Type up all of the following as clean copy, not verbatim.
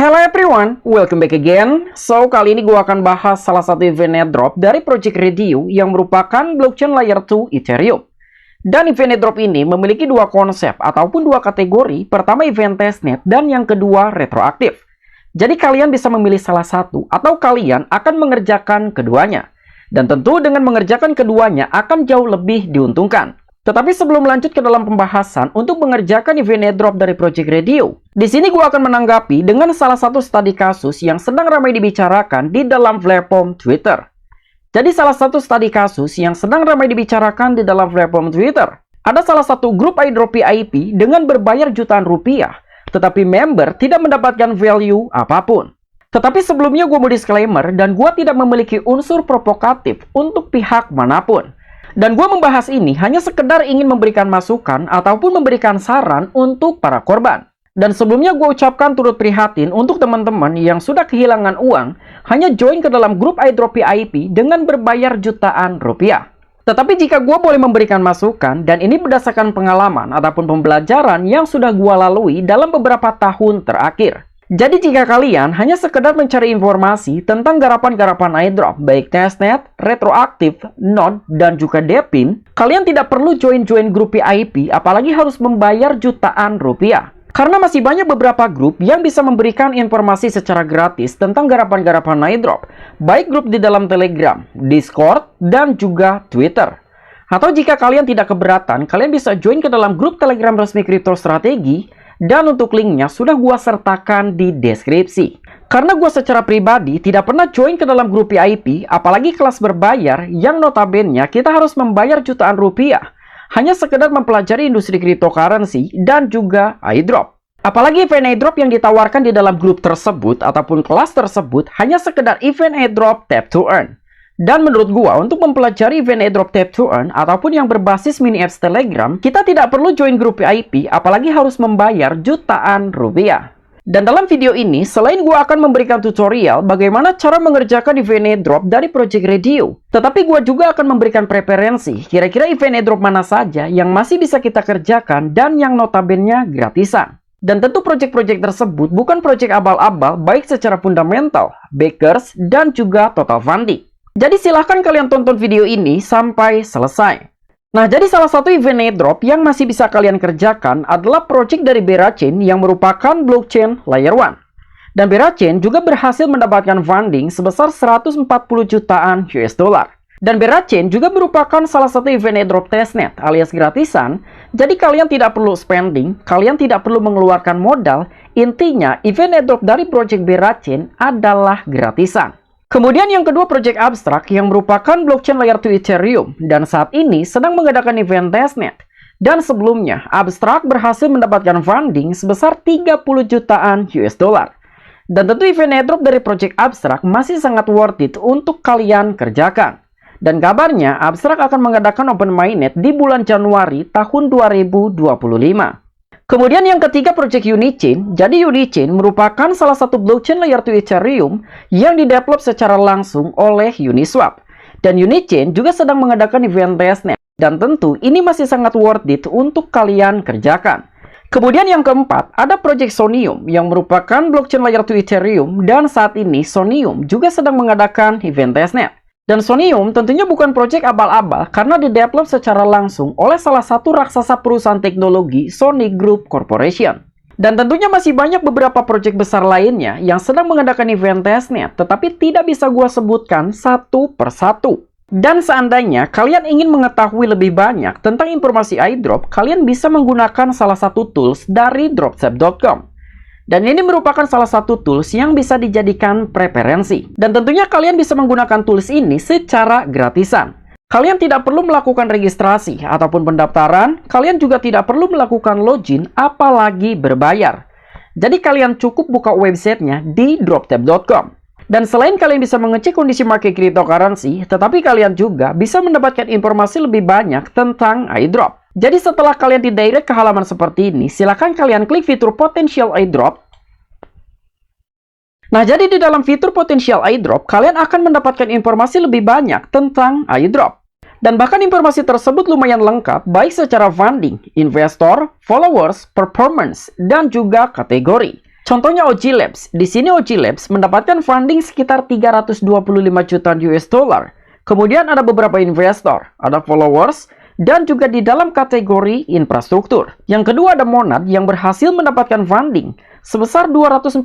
Hello everyone, welcome back again. So, kali ini gue akan bahas salah satu event airdrop dari Project Radio yang merupakan blockchain layer 2 Ethereum. Dan event airdrop ini memiliki dua konsep ataupun dua kategori. Pertama event testnet dan yang kedua retroaktif. Jadi kalian bisa memilih salah satu atau kalian akan mengerjakan keduanya. Dan tentu dengan mengerjakan keduanya akan jauh lebih diuntungkan. Tetapi sebelum lanjut ke dalam pembahasan untuk mengerjakan event airdrop dari Project Radio, di sini gue akan menanggapi dengan salah satu studi kasus yang sedang ramai dibicarakan di dalam platform Twitter. Jadi salah satu studi kasus yang sedang ramai dibicarakan di dalam platform Twitter, ada salah satu grup airdrop VIP dengan berbayar jutaan rupiah, tetapi member tidak mendapatkan value apapun. Tetapi sebelumnya gue mau disclaimer dan gue tidak memiliki unsur provokatif untuk pihak manapun. Dan gue membahas ini hanya sekedar ingin memberikan masukan ataupun memberikan saran untuk para korban. Dan sebelumnya gue ucapkan turut prihatin untuk teman-teman yang sudah kehilangan uang hanya join ke dalam grup airdrop VIP dengan berbayar jutaan rupiah. Tetapi jika gue boleh memberikan masukan, dan ini berdasarkan pengalaman ataupun pembelajaran yang sudah gue lalui dalam beberapa tahun terakhir. Jadi jika kalian hanya sekedar mencari informasi tentang garapan-garapan airdrop, baik testnet, retroaktif, node, dan juga depin, kalian tidak perlu join grup VIP, apalagi harus membayar jutaan rupiah. Karena masih banyak beberapa grup yang bisa memberikan informasi secara gratis tentang garapan-garapan airdrop, baik grup di dalam Telegram, Discord, dan juga Twitter. Atau jika kalian tidak keberatan, kalian bisa join ke dalam grup Telegram resmi Crypto Strategi. Dan untuk linknya sudah gua sertakan di deskripsi. Karena gua secara pribadi tidak pernah join ke dalam grup VIP, apalagi kelas berbayar yang notabene kita harus membayar jutaan rupiah. Hanya sekedar mempelajari industri cryptocurrency dan juga airdrop. Apalagi event airdrop yang ditawarkan di dalam grup tersebut ataupun kelas tersebut hanya sekedar event airdrop tap to earn. Dan menurut gua, untuk mempelajari event airdrop tap to earn ataupun yang berbasis mini apps Telegram, kita tidak perlu join grup VIP, apalagi harus membayar jutaan rupiah. Dan dalam video ini, selain gua akan memberikan tutorial bagaimana cara mengerjakan event airdrop dari Project Radio, tetapi gua juga akan memberikan preferensi, kira-kira event airdrop mana saja yang masih bisa kita kerjakan dan yang notabene gratisan. Dan tentu project-project tersebut bukan project abal-abal, baik secara fundamental, backers, dan juga total funding. Jadi silahkan kalian tonton video ini sampai selesai. Nah, jadi salah satu event airdrop yang masih bisa kalian kerjakan adalah project dari Berachain yang merupakan blockchain layer 1. Dan Berachain juga berhasil mendapatkan funding sebesar 140 jutaan US dollar. Dan Berachain juga merupakan salah satu event airdrop testnet alias gratisan. Jadi kalian tidak perlu spending, kalian tidak perlu mengeluarkan modal. Intinya, event airdrop dari project Berachain adalah gratisan. Kemudian yang kedua Project Abstract yang merupakan blockchain layer 2 Ethereum dan saat ini sedang mengadakan event testnet. Dan sebelumnya, Abstract berhasil mendapatkan funding sebesar 30 jutaan US dollar. Dan tentu event airdrop dari Project Abstract masih sangat worth it untuk kalian kerjakan. Dan kabarnya Abstract akan mengadakan open mainnet di bulan Januari tahun 2025. Kemudian yang ketiga Project Unichain. Jadi Unichain merupakan salah satu blockchain layer 2 Ethereum yang didevelop secara langsung oleh Uniswap. Dan Unichain juga sedang mengadakan event testnet. Dan tentu ini masih sangat worth it untuk kalian kerjakan. Kemudian yang keempat ada Project Sonium yang merupakan blockchain layer 2 Ethereum dan saat ini Sonium juga sedang mengadakan event testnet. Dan Sonium tentunya bukan project abal-abal karena didevelop secara langsung oleh salah satu raksasa perusahaan teknologi Sonic Group Corporation. Dan tentunya masih banyak beberapa project besar lainnya yang sedang mengadakan event testnet, tetapi tidak bisa gua sebutkan satu persatu. Dan seandainya kalian ingin mengetahui lebih banyak tentang informasi airdrop, kalian bisa menggunakan salah satu tools dari dropship.com. Dan ini merupakan salah satu tools yang bisa dijadikan preferensi. Dan tentunya kalian bisa menggunakan tools ini secara gratisan. Kalian tidak perlu melakukan registrasi ataupun pendaftaran. Kalian juga tidak perlu melakukan login, apalagi berbayar. Jadi kalian cukup buka websitenya di dropship.com. Dan selain kalian bisa mengecek kondisi market cryptocurrency, tetapi kalian juga bisa mendapatkan informasi lebih banyak tentang airdrop. Jadi setelah kalian didirect ke halaman seperti ini, silakan kalian klik fitur Potential Airdrop. Nah, jadi di dalam fitur Potential Airdrop, kalian akan mendapatkan informasi lebih banyak tentang airdrop. Dan bahkan informasi tersebut lumayan lengkap, baik secara funding, investor, followers, performance, dan juga kategori. Contohnya OG Labs. Di sini OG Labs mendapatkan funding sekitar 325 juta US dollar. Kemudian ada beberapa investor, ada followers, dan juga di dalam kategori infrastruktur. Yang kedua ada Monad yang berhasil mendapatkan funding sebesar 244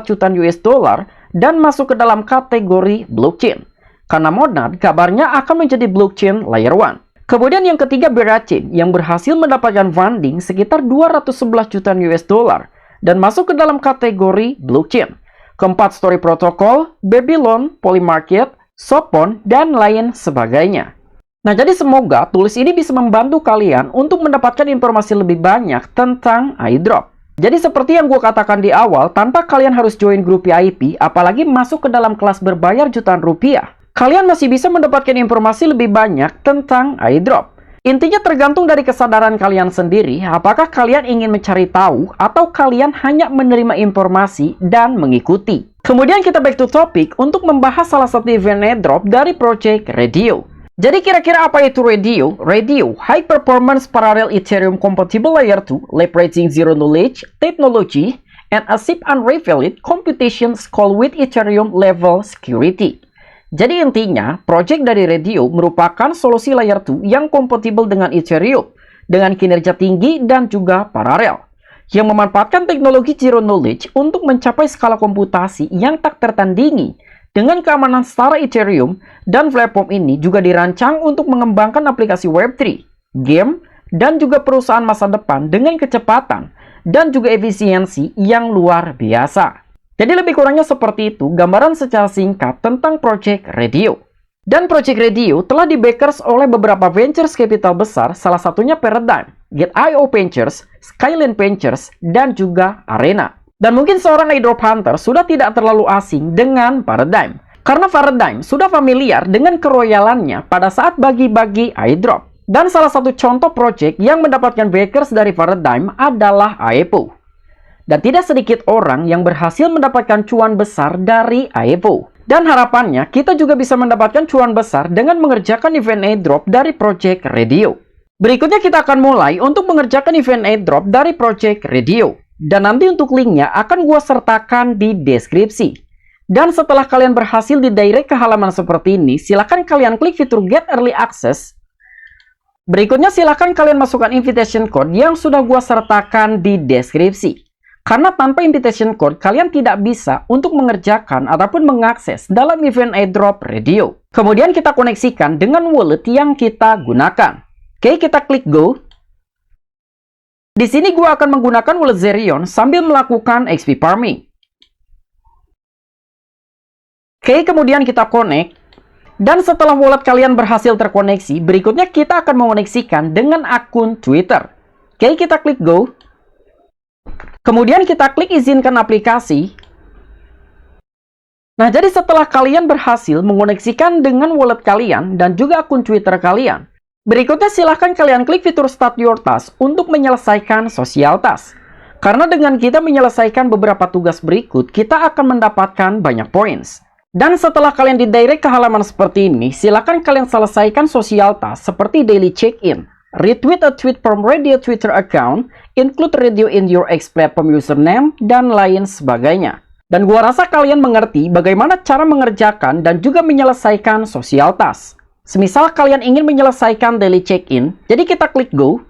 juta US dollar dan masuk ke dalam kategori blockchain. Karena Monad kabarnya akan menjadi blockchain layer 1. Kemudian yang ketiga Berachain yang berhasil mendapatkan funding sekitar 211 juta US dollar dan masuk ke dalam kategori blockchain. Keempat Story Protocol, Babylon, Polymarket, Sopon, dan lain sebagainya. Nah, jadi semoga tools ini bisa membantu kalian untuk mendapatkan informasi lebih banyak tentang iDrop. Jadi seperti yang gue katakan di awal, tanpa kalian harus join grup VIP, apalagi masuk ke dalam kelas berbayar jutaan rupiah, kalian masih bisa mendapatkan informasi lebih banyak tentang iDrop. Intinya tergantung dari kesadaran kalian sendiri, apakah kalian ingin mencari tahu atau kalian hanya menerima informasi dan mengikuti. Kemudian kita back to topic untuk membahas salah satu event airdrop dari Project Redio. Jadi kira-kira apa itu Redio? Redio, High Performance Parallel Ethereum Compatible Layer 2 leveraging Zero Knowledge Technology and a SIP Unrevealed Computation Call with Ethereum Level Security. Jadi intinya, project dari Redio merupakan solusi layer 2 yang kompatibel dengan Ethereum, dengan kinerja tinggi dan juga paralel, yang memanfaatkan teknologi Zero Knowledge untuk mencapai skala komputasi yang tak tertandingi, dengan keamanan setara Ethereum, dan platform ini juga dirancang untuk mengembangkan aplikasi Web3, game, dan juga perusahaan masa depan dengan kecepatan dan juga efisiensi yang luar biasa. Jadi lebih kurangnya seperti itu gambaran secara singkat tentang Project Redio. Dan Project Redio telah di-backers oleh beberapa ventures capital besar, salah satunya Paradigm, Gate.io Ventures, Skyline Ventures, dan juga Arena. Dan mungkin seorang airdrop hunter sudah tidak terlalu asing dengan Paradigm, karena Paradigm sudah familiar dengan keroyalannya pada saat bagi-bagi airdrop. Dan salah satu contoh project yang mendapatkan backers dari Paradigm adalah Aepo. Dan tidak sedikit orang yang berhasil mendapatkan cuan besar dari Aepo. Dan harapannya kita juga bisa mendapatkan cuan besar dengan mengerjakan event airdrop dari Project Redio. Berikutnya kita akan mulai untuk mengerjakan event airdrop dari Project Redio. Dan nanti untuk linknya akan gua sertakan di deskripsi. Dan setelah kalian berhasil di direct ke halaman seperti ini, silahkan kalian klik fitur Get Early Access. Berikutnya silahkan kalian masukkan invitation code yang sudah gua sertakan di deskripsi. Karena tanpa invitation code, kalian tidak bisa untuk mengerjakan ataupun mengakses dalam event airdrop Redio. Kemudian kita koneksikan dengan wallet yang kita gunakan. Oke, kita klik Go. Di sini gue akan menggunakan wallet Zerion sambil melakukan XP farming. Oke, kemudian kita connect. Dan setelah wallet kalian berhasil terkoneksi, berikutnya kita akan mengoneksikan dengan akun Twitter. Oke, kita klik Go. Kemudian kita klik izinkan aplikasi. Nah, jadi setelah kalian berhasil mengoneksikan dengan wallet kalian dan juga akun Twitter kalian, berikutnya silahkan kalian klik fitur Start Your Task untuk menyelesaikan social task. Karena dengan kita menyelesaikan beberapa tugas berikut, kita akan mendapatkan banyak points. Dan setelah kalian didirect ke halaman seperti ini, silahkan kalian selesaikan social task seperti daily check-in, retweet a tweet from Redio Twitter account, include Redio in your X platform username, dan lain sebagainya. Dan gua rasa kalian mengerti bagaimana cara mengerjakan dan juga menyelesaikan social task. Semisal kalian ingin menyelesaikan daily check-in, jadi kita klik Go.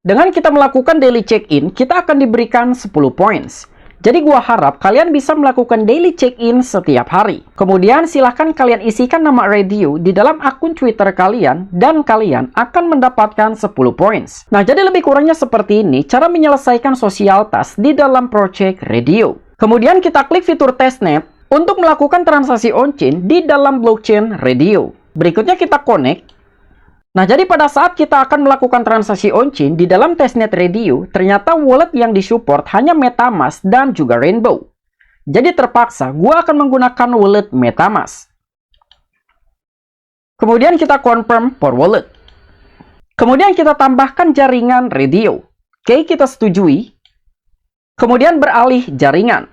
Dengan kita melakukan daily check-in, kita akan diberikan 10 points. Jadi gua harap kalian bisa melakukan daily check-in setiap hari. Kemudian silahkan kalian isikan nama Redio di dalam akun Twitter kalian dan kalian akan mendapatkan 10 points. Nah, jadi lebih kurangnya seperti ini cara menyelesaikan social task di dalam Project Redio. Kemudian kita klik fitur testnet untuk melakukan transaksi on-chain di dalam blockchain Redio. Berikutnya kita connect. Nah, jadi pada saat kita akan melakukan transaksi on-chain di dalam testnet Redio, ternyata wallet yang disupport hanya MetaMask dan juga Rainbow. Jadi terpaksa, gua akan menggunakan wallet MetaMask. Kemudian kita confirm for wallet. Kemudian kita tambahkan jaringan Redio. Oke, kita setujui. Kemudian beralih jaringan.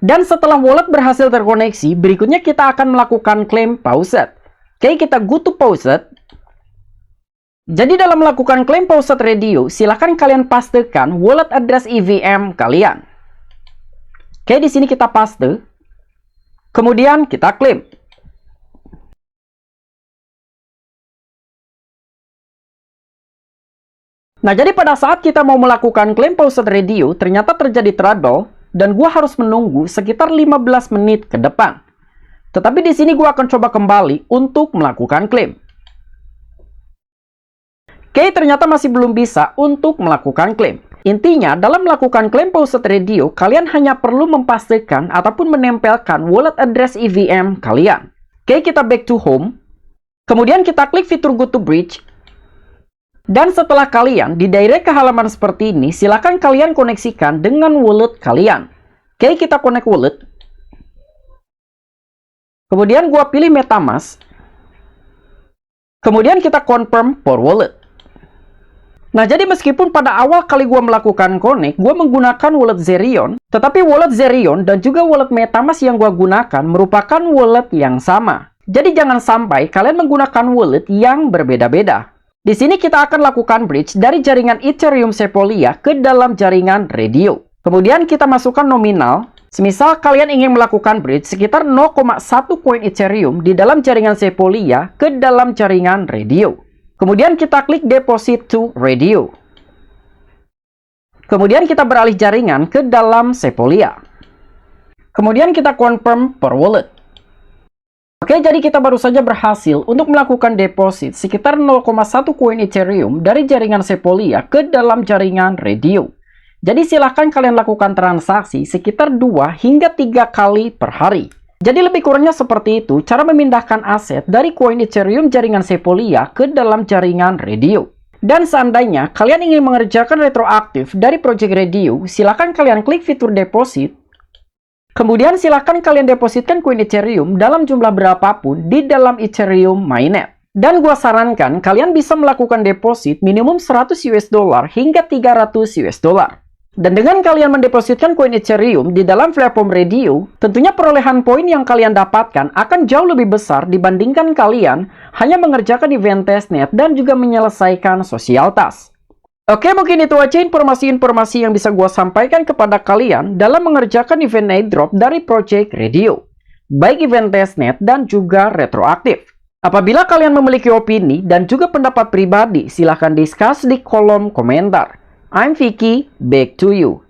Dan setelah wallet berhasil terkoneksi, berikutnya kita akan melakukan klaim Paused. Oke, kita go to Paused. Jadi dalam melakukan klaim Paused Redio, silahkan kalian pastikan wallet address EVM kalian. Oke, di sini kita paste. Kemudian kita klaim. Nah, jadi pada saat kita mau melakukan klaim paused radio, ternyata terjadi trouble, dan gua harus menunggu sekitar 15 menit ke depan. Tetapi di sini gua akan coba kembali untuk melakukan klaim. Oke, ternyata masih belum bisa untuk melakukan klaim. Intinya, dalam melakukan klaim paused radio, kalian hanya perlu mempastikan ataupun menempelkan wallet address EVM kalian. Oke, kita back to home. Kemudian kita klik fitur Go to Bridge. Dan setelah kalian didirect ke halaman seperti ini, silakan kalian koneksikan dengan wallet kalian. Oke, kita connect wallet. Kemudian gua pilih MetaMask. Kemudian kita confirm for wallet. Nah, jadi meskipun pada awal kali gua melakukan connect, gua menggunakan wallet Zerion, tetapi wallet Zerion dan juga wallet MetaMask yang gua gunakan merupakan wallet yang sama. Jadi jangan sampai kalian menggunakan wallet yang berbeda-beda. Di sini kita akan lakukan bridge dari jaringan Ethereum Sepolia ke dalam jaringan radio. Kemudian kita masukkan nominal. Semisal kalian ingin melakukan bridge sekitar 0,1 koin Ethereum di dalam jaringan Sepolia ke dalam jaringan radio. Kemudian kita klik deposit to radio. Kemudian kita beralih jaringan ke dalam Sepolia. Kemudian kita confirm per wallet. Oke, jadi kita baru saja berhasil untuk melakukan deposit sekitar 0,1 koin Ethereum dari jaringan Sepolia ke dalam jaringan radio. Jadi silahkan kalian lakukan transaksi sekitar 2 hingga 3 kali per hari. Jadi lebih kurangnya seperti itu cara memindahkan aset dari koin Ethereum jaringan Sepolia ke dalam jaringan radio. Dan seandainya kalian ingin mengerjakan retroaktif dari project radio, silahkan kalian klik fitur deposit. Kemudian silakan kalian depositkan koin Ethereum dalam jumlah berapapun di dalam Ethereum mainnet. Dan gua sarankan kalian bisa melakukan deposit minimum 100 US dollar hingga 300 US dollar. Dan dengan kalian mendepositkan koin Ethereum di dalam platform radio, tentunya perolehan poin yang kalian dapatkan akan jauh lebih besar dibandingkan kalian hanya mengerjakan event testnet dan juga menyelesaikan social task. Oke, mungkin itu aja informasi-informasi yang bisa gue sampaikan kepada kalian dalam mengerjakan event airdrop dari Project Radio, baik event testnet dan juga retroaktif. Apabila kalian memiliki opini dan juga pendapat pribadi, silahkan discuss di kolom komentar. I'm Vicky, back to you.